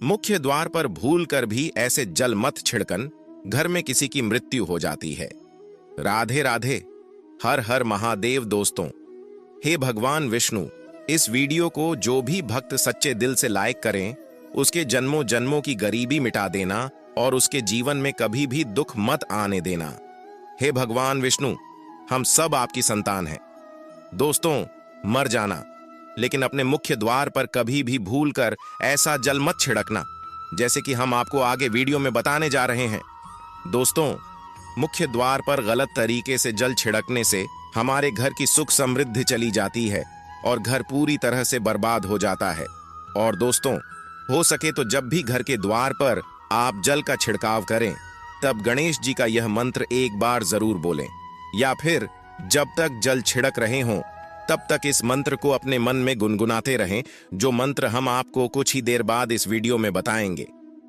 मुख्य द्वार पर भूल कर भी ऐसे जल मत छिड़कन, घर में किसी की मृत्यु हो जाती है। राधे राधे, हर हर महादेव। दोस्तों, हे भगवान विष्णु, इस वीडियो को जो भी भक्त सच्चे दिल से लाइक करें, उसके जन्मों जन्मों की गरीबी मिटा देना और उसके जीवन में कभी भी दुख मत आने देना। हे भगवान विष्णु, हम सब आपकी संतान हैं। दोस्तों, मर जाना, लेकिन अपने मुख्य द्वार पर कभी भी भूल कर ऐसा जल मत छिड़कना, जैसे कि हम आपको आगे वीडियो में बताने जा रहे हैं। दोस्तों, मुख्य द्वार पर गलत तरीके से जल छिड़कने से हमारे घर की सुख समृद्धि चली जाती है और घर पूरी तरह से बर्बाद हो जाता है। और दोस्तों, हो सके तो जब भी घर के द्वार पर आप जल का छिड़काव करें, तब गणेश जी का यह मंत्र एक बार जरूर बोलें, या फिर जब तक जल छिड़क रहे हों तब तक इस मंत्र को अपने मन में गुनगुनाते रहें, जो मंत्र हम आपको कुछ ही देर बाद इस वीडियो में बताएंगे।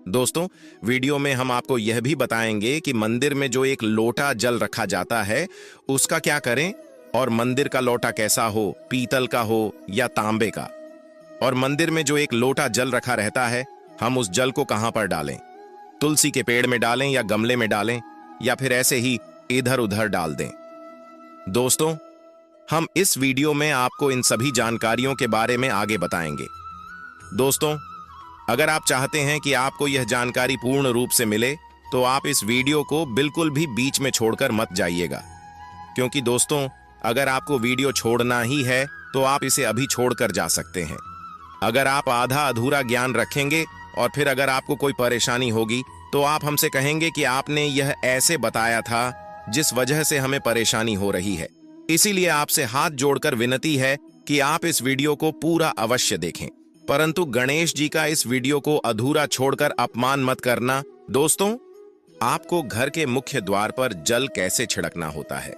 दोस्तों, वीडियो में हम आपको यह भी बताएंगे कि मंदिर में जो एक लोटा जल रखा जाता है उसका क्या करें, और मंदिर का लोटा कैसा हो, पीतल का हो या तांबे का। और मंदिर में जो एक लोटा जल रखा रहता है, हम उस जल को कहां पर डालें, तुलसी के पेड़ में डालें या गमले में डालें, या फिर ऐसे ही इधर उधर डाल दें। दोस्तों, हम इस वीडियो में आपको इन सभी जानकारियों के बारे में आगे बताएंगे। दोस्तों, अगर आप चाहते हैं कि आपको यह जानकारी पूर्ण रूप से मिले, तो आप इस वीडियो को बिल्कुल भी बीच में छोड़कर मत जाइएगा, क्योंकि दोस्तों, अगर आपको वीडियो छोड़ना ही है तो आप इसे अभी छोड़कर जा सकते हैं। अगर आप आधा अधूरा ज्ञान रखेंगे और फिर अगर आपको कोई परेशानी होगी तो आप हमसे कहेंगे कि आपने यह ऐसे बताया था जिस वजह से हमें परेशानी हो रही है। इसीलिए आपसे हाथ जोड़कर विनती है कि आप इस वीडियो को पूरा अवश्य देखें, परंतु गणेश जी का इस वीडियो को अधूरा छोड़कर अपमान मत करना। दोस्तों, आपको घर के मुख्य द्वार पर जल कैसे छिड़कना होता है,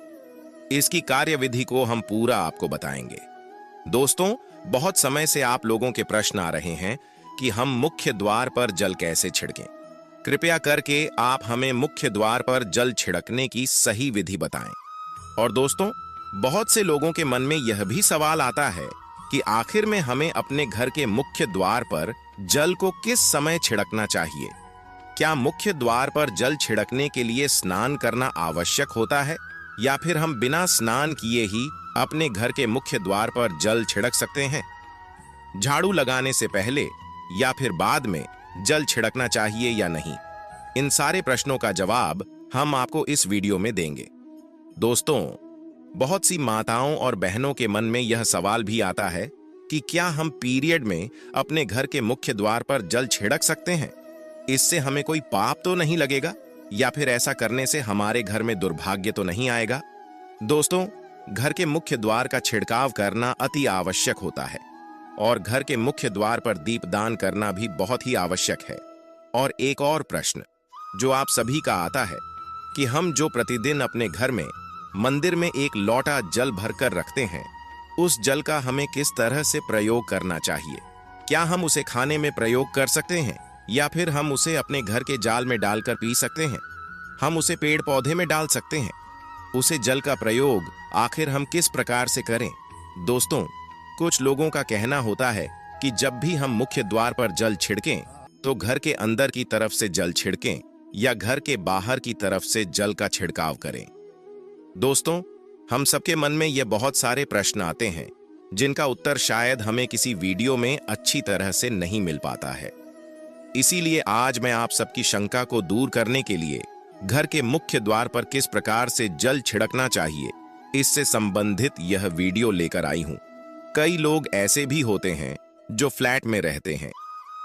इसकी कार्यविधि को हम पूरा आपको बताएंगे। दोस्तों, बहुत समय से आप लोगों के प्रश्न आ रहे हैं कि हम मुख्य द्वार पर जल कैसे छिड़कें। कृपया करके आप हमें मुख्य द्वार पर जल छिड़कने की सही विधि बताएं। और दोस्तों, बहुत से लोगों के मन में यह भी सवाल आता है कि आखिर में हमें अपने घर के मुख्य द्वार पर जल को किस समय छिड़कना चाहिए। क्या मुख्य द्वार पर जल छिड़कने के लिए स्नान करना आवश्यक होता है, या फिर हम बिना स्नान किए ही अपने घर के मुख्य द्वार पर जल छिड़क सकते हैं। झाड़ू लगाने से पहले या फिर बाद में जल छिड़कना चाहिए या नहीं, इन सारे प्रश्नों का जवाब हम आपको इस वीडियो में देंगे। दोस्तों, बहुत सी माताओं और बहनों के मन में यह सवाल भी आता है कि क्या हम पीरियड में अपने घर के मुख्य द्वार पर जल छिड़क सकते हैं, इससे हमें कोई पाप तो नहीं लगेगा, या फिर ऐसा करने से हमारे घर में दुर्भाग्य तो नहीं आएगा। दोस्तों, घर के मुख्य द्वार का छिड़काव करना अति आवश्यक होता है, और घर के मुख्य द्वार पर दीपदान करना भी बहुत ही आवश्यक है। और एक और प्रश्न जो आप सभी का आता है कि हम जो प्रतिदिन अपने घर में मंदिर में एक लोटा जल भरकर रखते हैं, उस जल का हमें किस तरह से प्रयोग करना चाहिए। क्या हम उसे खाने में प्रयोग कर सकते हैं, या फिर हम उसे अपने घर के जाल में डालकर पी सकते हैं, हम उसे पेड़ पौधे में डाल सकते हैं। उसे जल का प्रयोग आखिर हम किस प्रकार से करें। दोस्तों, कुछ लोगों का कहना होता है कि जब भी हम मुख्य द्वार पर जल छिड़कें तो घर के अंदर की तरफ से जल छिड़कें या घर के बाहर की तरफ से जल का छिड़काव करें। दोस्तों, हम सबके मन में ये बहुत सारे प्रश्न आते हैं जिनका उत्तर शायद हमें किसी वीडियो में अच्छी तरह से नहीं मिल पाता है। इसीलिए आज मैं आप सबकी शंका को दूर करने के लिए घर के मुख्य द्वार पर किस प्रकार से जल छिड़कना चाहिए, इससे संबंधित यह वीडियो लेकर आई हूं। कई लोग ऐसे भी होते हैं जो फ्लैट में रहते हैं,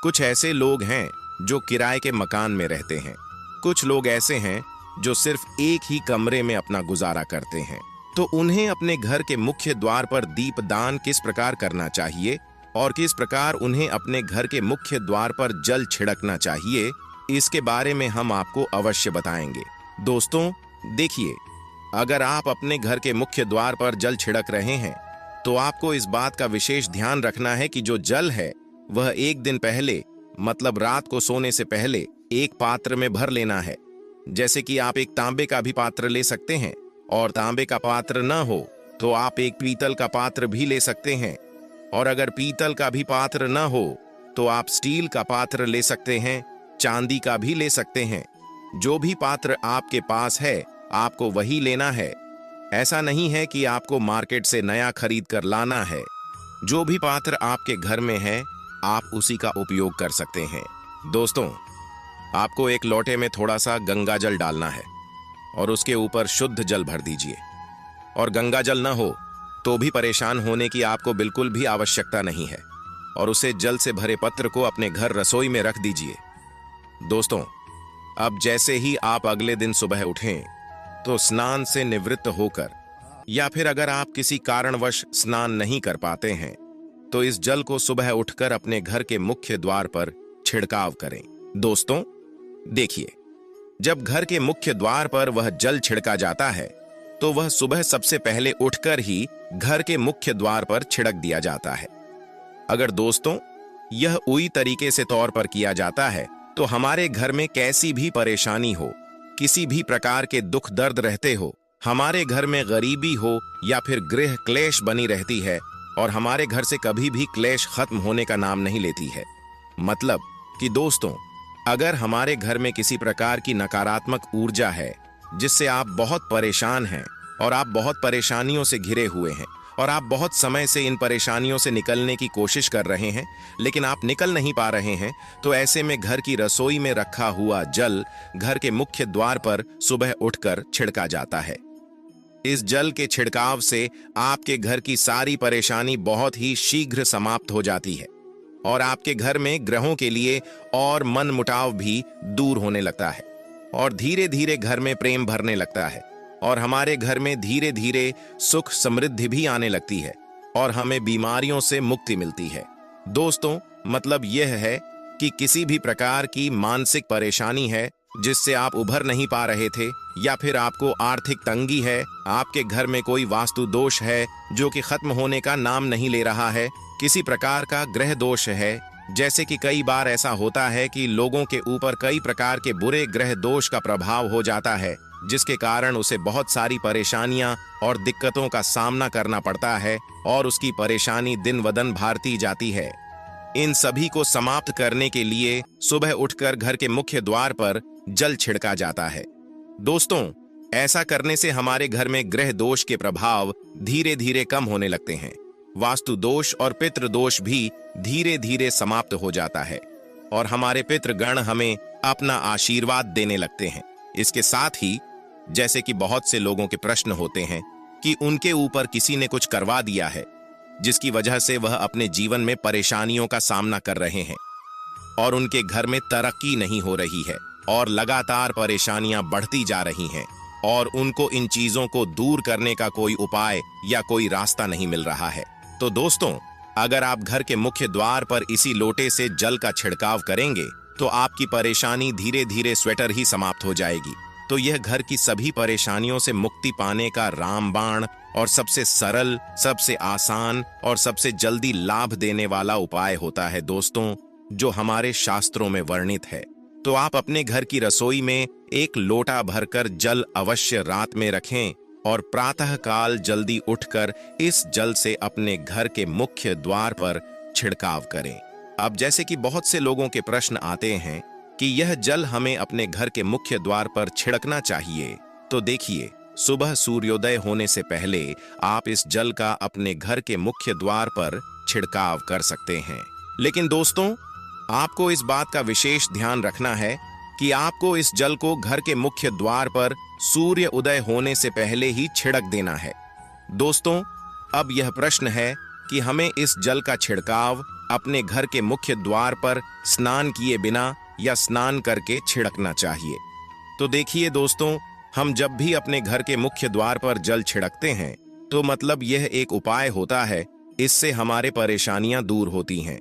कुछ ऐसे लोग हैं जो किराए के मकान में रहते हैं, कुछ लोग ऐसे हैं जो सिर्फ एक ही कमरे में अपना गुजारा करते हैं। तो उन्हें अपने घर के मुख्य द्वार पर दीपदान किस प्रकार करना चाहिए और किस प्रकार उन्हें अपने घर के मुख्य द्वार पर जल छिड़कना चाहिए, इसके बारे में हम आपको अवश्य बताएंगे। दोस्तों, देखिए, अगर आप अपने घर के मुख्य द्वार पर जल छिड़क रहे हैं तो आपको इस बात का विशेष ध्यान रखना है कि जो जल है वह एक दिन पहले, मतलब रात को सोने से पहले, एक पात्र में भर लेना है। जैसे कि आप एक तांबे का भी पात्र ले सकते हैं, और तांबे का पात्र न हो तो आप एक पीतल का पात्र भी ले सकते हैं, और अगर पीतल का भी पात्र न हो तो आप स्टील का पात्र ले सकते हैं, चांदी का भी ले सकते हैं। जो भी पात्र आपके पास है आपको वही लेना है। ऐसा नहीं है कि आपको मार्केट से नया खरीद कर लाना है। जो भी पात्र आपके घर में है आप उसी का उपयोग कर सकते हैं। दोस्तों, आपको एक लोटे में थोड़ा सा गंगा जल डालना है और उसके ऊपर शुद्ध जल भर दीजिए। और गंगा जल न हो तो भी परेशान होने की आपको बिल्कुल भी आवश्यकता नहीं है और उसे जल से भरे पत्र को अपने घर रसोई में रख दीजिए। दोस्तों, अब जैसे ही आप अगले दिन सुबह उठें तो स्नान से निवृत्त होकर, या फिर अगर आप किसी कारणवश स्नान नहीं कर पाते हैं तो इस जल को सुबह उठकर अपने घर के मुख्य द्वार पर छिड़काव करें। दोस्तों देखिए, जब घर के मुख्य द्वार पर वह जल छिड़का जाता है तो वह सुबह सबसे पहले उठकर ही घर के मुख्य द्वार पर छिड़क दिया जाता है। अगर दोस्तों यह उई तरीके से तौर पर किया जाता है तो हमारे घर में कैसी भी परेशानी हो, किसी भी प्रकार के दुख दर्द रहते हो, हमारे घर में गरीबी हो या फिर गृह क्लेश बनी रहती है और हमारे घर से कभी भी क्लेश खत्म होने का नाम नहीं लेती है। मतलब कि दोस्तों, अगर हमारे घर में किसी प्रकार की नकारात्मक ऊर्जा है जिससे आप बहुत परेशान हैं और आप बहुत परेशानियों से घिरे हुए हैं और आप बहुत समय से इन परेशानियों से निकलने की कोशिश कर रहे हैं लेकिन आप निकल नहीं पा रहे हैं, तो ऐसे में घर की रसोई में रखा हुआ जल घर के मुख्य द्वार पर सुबह उठकर छिड़का जाता है। इस जल के छिड़काव से आपके घर की सारी परेशानी बहुत ही शीघ्र समाप्त हो जाती है और आपके घर में ग्रहों के लिए और मन मुटाव भी दूर होने लगता है और धीरे धीरे घर में प्रेम भरने लगता है और हमारे घर में धीरे धीरे सुख समृद्धि भी आने लगती है और हमें बीमारियों से मुक्ति मिलती है। दोस्तों, मतलब यह है कि किसी भी प्रकार की मानसिक परेशानी है जिससे आप उभर नहीं पा रहे थे, या फिर आपको आर्थिक तंगी है, आपके घर में कोई वास्तु दोष है जो कि खत्म होने का नाम नहीं ले रहा है, किसी प्रकार का ग्रह दोष है, जैसे कि कई बार ऐसा होता है कि लोगों के ऊपर कई प्रकार के बुरे ग्रह दोष का प्रभाव हो जाता है जिसके कारण उसे बहुत सारी परेशानियां और दिक्कतों का सामना करना पड़ता है और उसकी परेशानी दिन व दिन बढ़ती जाती है। इन सभी को समाप्त करने के लिए सुबह उठकर घर के मुख्य द्वार पर जल छिड़का जाता है। दोस्तों, ऐसा करने से हमारे घर में ग्रह दोष के प्रभाव धीरे धीरे कम होने लगते हैं, वास्तु दोष और पितृ दोष भी धीरे धीरे समाप्त हो जाता है और हमारे पितृगण हमें अपना आशीर्वाद देने लगते हैं। इसके साथ ही जैसे कि बहुत से लोगों के प्रश्न होते हैं कि उनके ऊपर किसी ने कुछ करवा दिया है जिसकी वजह से वह अपने जीवन में परेशानियों का सामना कर रहे हैं और उनके घर में तरक्की नहीं हो रही है और लगातार परेशानियां बढ़ती जा रही हैं और उनको इन चीजों को दूर करने का कोई उपाय या कोई रास्ता नहीं मिल रहा है। तो दोस्तों, अगर आप घर के मुख्य द्वार पर इसी लोटे से जल का छिड़काव करेंगे तो आपकी परेशानी धीरे धीरे स्वेटर ही समाप्त हो जाएगी। तो यह घर की सभी परेशानियों से मुक्ति पाने का रामबाण और सबसे सरल, सबसे आसान और सबसे जल्दी लाभ देने वाला उपाय होता है दोस्तों, जो हमारे शास्त्रों में वर्णित है। तो आप अपने घर की रसोई में एक लोटा भरकर जल अवश्य रात में रखें और प्रातः काल जल्दी उठकर इस जल से अपने घर के मुख्य द्वार पर छिड़काव करें। अब जैसे कि बहुत से लोगों के प्रश्न आते हैं कि यह जल हमें अपने घर के मुख्य द्वार पर छिड़कना चाहिए, तो देखिए, सुबह सूर्योदय होने से पहले आप इस जल का अपने घर के मुख्य द्वार पर छिड़काव कर सकते हैं। लेकिन दोस्तों, आपको इस बात का विशेष ध्यान रखना है कि आपको इस जल को घर के मुख्य द्वार पर सूर्य उदय होने से पहले ही छिड़क देना है। दोस्तों, अब यह प्रश्न है कि हमें इस जल का छिड़काव अपने घर के मुख्य द्वार पर स्नान किए बिना या स्नान करके छिड़कना चाहिए। तो देखिए दोस्तों, हम जब भी अपने घर के मुख्य द्वार पर जल छिड़कते हैं तो मतलब यह एक उपाय होता है, इससे हमारे परेशानियां दूर होती हैं।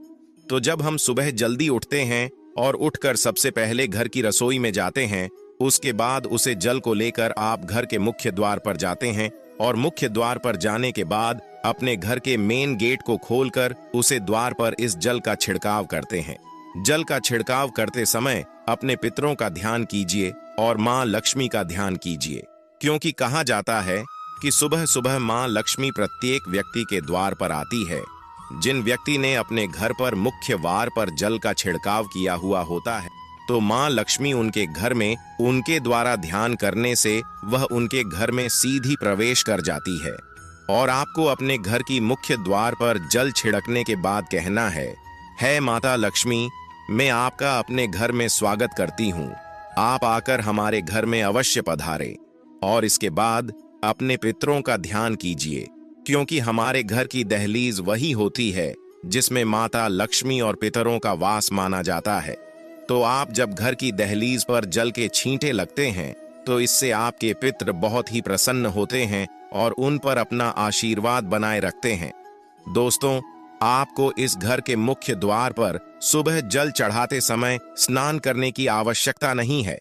तो जब हम सुबह जल्दी उठते हैं और उठकर सबसे पहले घर की रसोई में जाते हैं, उसके बाद उसे जल को लेकर आप घर के मुख्य द्वार पर जाते हैं और मुख्य द्वार पर जाने के बाद अपने घर के मेन गेट को खोलकर उसे द्वार पर इस जल का छिड़काव करते हैं। जल का छिड़काव करते समय अपने पितरों का ध्यान कीजिए और मां लक्ष्मी का ध्यान कीजिए, क्योंकि कहा जाता है कि सुबह सुबह मां लक्ष्मी प्रत्येक व्यक्ति के द्वार पर आती है जिन व्यक्ति ने अपने घर पर मुख्य द्वार पर जल का छिड़काव किया हुआ होता है, तो मां लक्ष्मी उनके घर में उनके द्वारा ध्यान करने से वह उनके घर में सीधी प्रवेश कर जाती है। और आपको अपने घर की मुख्य द्वार पर जल छिड़कने के बाद कहना है माता लक्ष्मी, मैं आपका अपने घर में स्वागत करती हूँ, आप आकर हमारे घर में अवश्य पधारें। और इसके बाद अपने पितरों का ध्यान कीजिए, क्योंकि हमारे घर की दहलीज वही होती है जिसमें माता लक्ष्मी और पितरों का वास माना जाता है। तो आप जब घर की दहलीज पर जल के छींटे लगते हैं तो इससे आपके पितर बहुत ही प्रसन्न होते हैं और उन पर अपना आशीर्वाद बनाए रखते हैं। दोस्तों, आपको इस घर के मुख्य द्वार पर सुबह जल चढ़ाते समय स्नान करने की आवश्यकता नहीं है।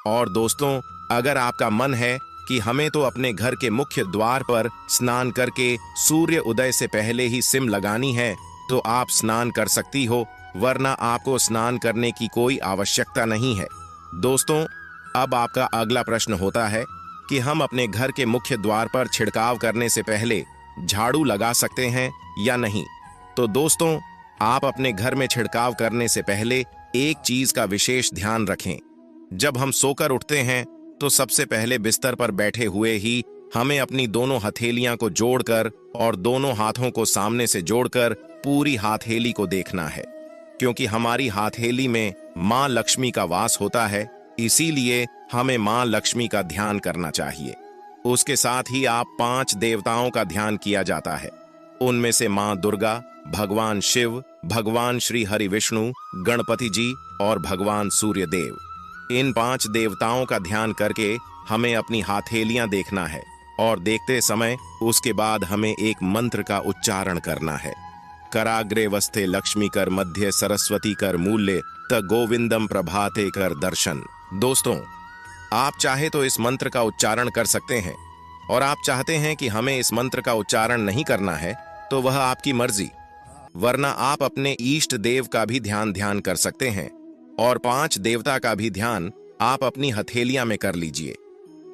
और दोस्तों, अगर आपका मन है कि हमें तो अपने घर के मुख्य द्वार पर स्नान करके सूर्य उदय से पहले ही सिम लगानी है, तो आप स्नान कर सकती हो, वरना आपको स्नान करने की कोई आवश्यकता नहीं है। दोस्तों, अब आपका अगला प्रश्न होता है कि हम अपने घर के मुख्य द्वार पर छिड़काव करने से पहले झाड़ू लगा सकते हैं या नहीं। तो दोस्तों, आप अपने घर में छिड़काव करने से पहले एक चीज का विशेष ध्यान रखें। जब हम सोकर उठते हैं तो सबसे पहले बिस्तर पर बैठे हुए ही हमें अपनी दोनों हथेलियां को जोड़कर और दोनों हाथों को सामने से जोड़कर पूरी हाथेली को देखना है, क्योंकि हमारी हाथेली में मां लक्ष्मी का वास होता है, इसीलिए हमें मां लक्ष्मी का ध्यान करना चाहिए। उसके साथ ही आप 5 देवताओं का ध्यान किया जाता है। उनमें से मां दुर्गा, भगवान शिव, भगवान श्री हरि विष्णु, गणपति जी और भगवान सूर्य देव। इन 5 देवताओं का ध्यान करके हमें अपनी हाथेलियां देखना है और देखते समय उसके बाद हमें एक मंत्र का उच्चारण करना है। कराग्रे वस्ते लक्ष्मी कर मध्य सरस्वती कर मूल्य त गोविंदम प्रभाते कर दर्शन। दोस्तों, आप चाहे तो इस मंत्र का उच्चारण कर सकते हैं, और आप चाहते हैं कि हमें इस मंत्र का उच्चारण नहीं करना है तो वह आपकी मर्जी, वरना आप अपने इष्ट देव का भी ध्यान कर सकते हैं और 5 देवता का भी ध्यान आप अपनी हथेलियां में कर लीजिए।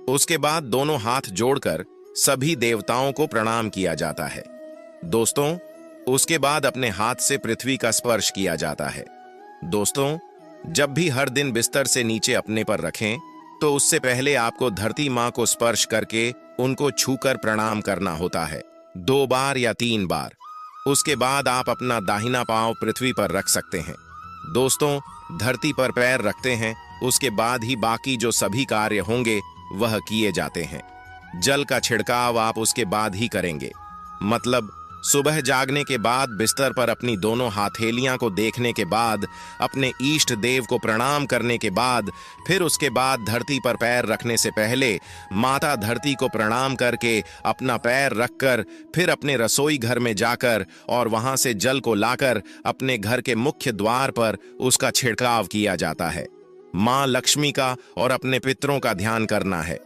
उसके बाद दोनों हाथ जोड़कर सभी देवताओं को प्रणाम किया जाता है। दोस्तों, उसके बाद अपने हाथ से पृथ्वी का स्पर्श किया जाता है। दोस्तों, जब भी हर दिन बिस्तर से नीचे अपने पर रखें तो उससे पहले आपको धरती मां को स्पर्श करके उनको छूकर प्रणाम करना होता है, 2 बार या 3 बार। उसके बाद आप अपना दाहिना पांव पृथ्वी पर रख सकते हैं। दोस्तों, धरती पर पैर रखते हैं, उसके बाद ही बाकी जो सभी कार्य होंगे वह किए जाते हैं। जल का छिड़काव आप उसके बाद ही करेंगे, मतलब सुबह जागने के बाद बिस्तर पर अपनी दोनों हाथेलियां को देखने के बाद, अपने इष्ट देव को प्रणाम करने के बाद, फिर उसके बाद धरती पर पैर रखने से पहले माता धरती को प्रणाम करके अपना पैर रखकर फिर अपने रसोई घर में जाकर और वहां से जल को लाकर अपने घर के मुख्य द्वार पर उसका छिड़काव किया जाता है। मां लक्ष्मी का और अपने पितरों का ध्यान करना है।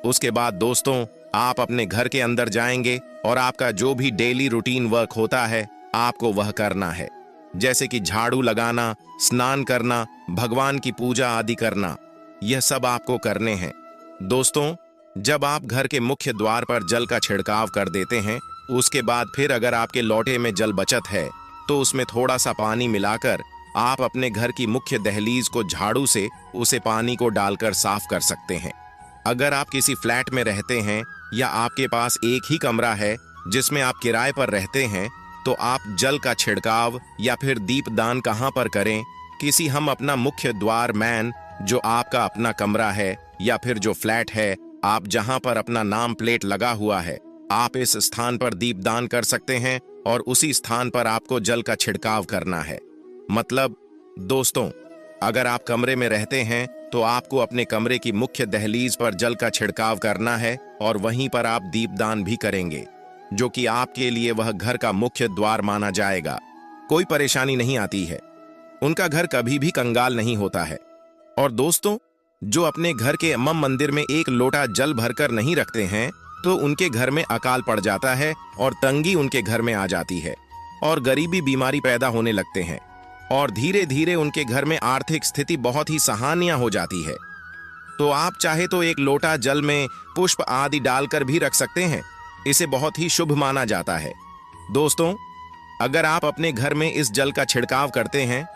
उसके बाद दोस्तों, आप अपने घर के अंदर जाएंगे और आपका जो भी डेली रूटीन वर्क होता है आपको वह करना है, जैसे कि झाड़ू लगाना, स्नान करना, भगवान की पूजा आदि करना, यह सब आपको करने हैं। दोस्तों, जब आप घर के मुख्य द्वार पर जल का छिड़काव कर देते हैं, उसके बाद फिर अगर आपके लोटे में जल बचत है तो उसमें थोड़ा सा पानी मिलाकर आप अपने घर की मुख्य दहलीज को झाड़ू से उसे पानी को डालकर साफ कर सकते हैं। अगर आप किसी फ्लैट में रहते हैं या आपके पास एक ही कमरा है जिसमें आप किराए पर रहते हैं, तो आप जल का छिड़काव या फिर दीपदान कहां पर करें? किसी हम अपना मुख्य द्वार मैन, जो आपका अपना कमरा है या फिर जो फ्लैट है, आप जहां पर अपना नाम प्लेट लगा हुआ है, आप इस स्थान पर दीपदान कर सकते हैं और उसी स्थान पर आपको जल का छिड़काव करना है। मतलब दोस्तों, अगर आप कमरे में रहते हैं तो आपको अपने कमरे की मुख्य दहलीज पर जल का छिड़काव करना है और वहीं पर आप दीपदान भी करेंगे, जो कि आपके लिए वह घर का मुख्य द्वार माना जाएगा। कोई परेशानी नहीं आती है, उनका घर कभी भी कंगाल नहीं होता है। और दोस्तों, जो अपने घर के अम्मम मंदिर में एक लोटा जल भरकर नहीं रखते हैं तो उनके घर में अकाल पड़ जाता है और तंगी उनके घर में आ जाती है और गरीबी बीमारी पैदा होने लगते हैं और धीरे धीरे उनके घर में आर्थिक स्थिति बहुत ही सहानीय हो जाती है। तो आप चाहे तो एक लोटा जल में पुष्प आदि डालकर भी रख सकते हैं, इसे बहुत ही शुभ माना जाता है। दोस्तों, अगर आप अपने घर में इस जल का छिड़काव करते हैं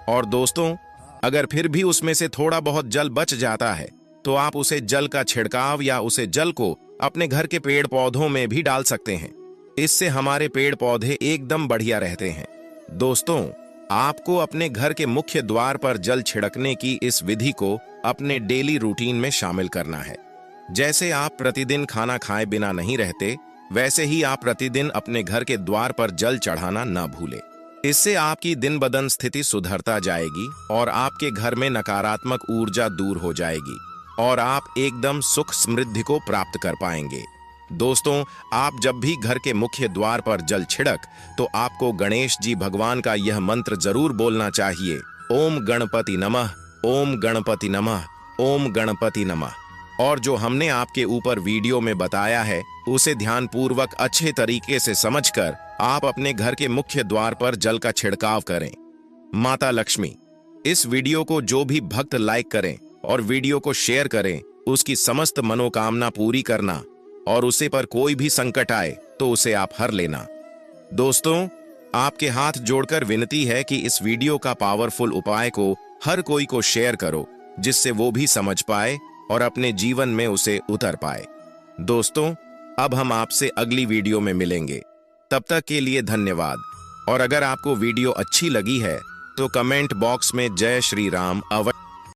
और दोस्तों अगर फिर भी उसमें से थोड़ा बहुत जल बच जाता है तो आप उसे जल का छिड़काव या उसे जल को अपने घर के पेड़ पौधों में भी डाल सकते हैं। इससे हमारे पेड़ पौधे एकदम बढ़िया रहते हैं। दोस्तों, आपको अपने घर के मुख्य द्वार पर जल छिड़कने की इस विधि को अपने डेली रूटीन में शामिल करना है। जैसे आप प्रतिदिन खाना खाए बिना नहीं रहते, वैसे ही आप प्रतिदिन अपने घर के द्वार पर जल चढ़ाना न भूलें। इससे आपकी दिन बदन स्थिति सुधरता जाएगी और आपके घर में नकारात्मक ऊर्जा दूर हो जाएगी और आप एकदम सुख समृद्धि को प्राप्त कर पाएंगे। दोस्तों, आप जब भी घर के मुख्य द्वार पर जल छिड़क तो आपको गणेश जी भगवान का यह मंत्र जरूर बोलना चाहिए, ओम गणपति नमः, ओम गणपति नमः, ओम गणपति नमः। और जो हमने आपके ऊपर वीडियो में बताया है उसे ध्यानपूर्वक अच्छे तरीके से समझकर आप अपने घर के मुख्य द्वार पर जल का छिड़काव करें। माता लक्ष्मी इस वीडियो को जो भी भक्त लाइक करें और वीडियो को शेयर करें, उसकी समस्त मनोकामना पूरी करना और उसे पर कोई भी संकट आए तो उसे आप हर लेना। दोस्तों, आपके हाथ जोड़कर विनती है कि इस वीडियो का पावरफुल उपाय को हर कोई को शेयर करो, जिससे वो भी समझ पाए और अपने जीवन में उसे उतर पाए। दोस्तों, अब हम आपसे अगली वीडियो में मिलेंगे। तब तक के लिए धन्यवाद। और अगर आपको वीडियो अच्छी लगी है तो कमेंट बॉक्स में जय श्री राम अवश्य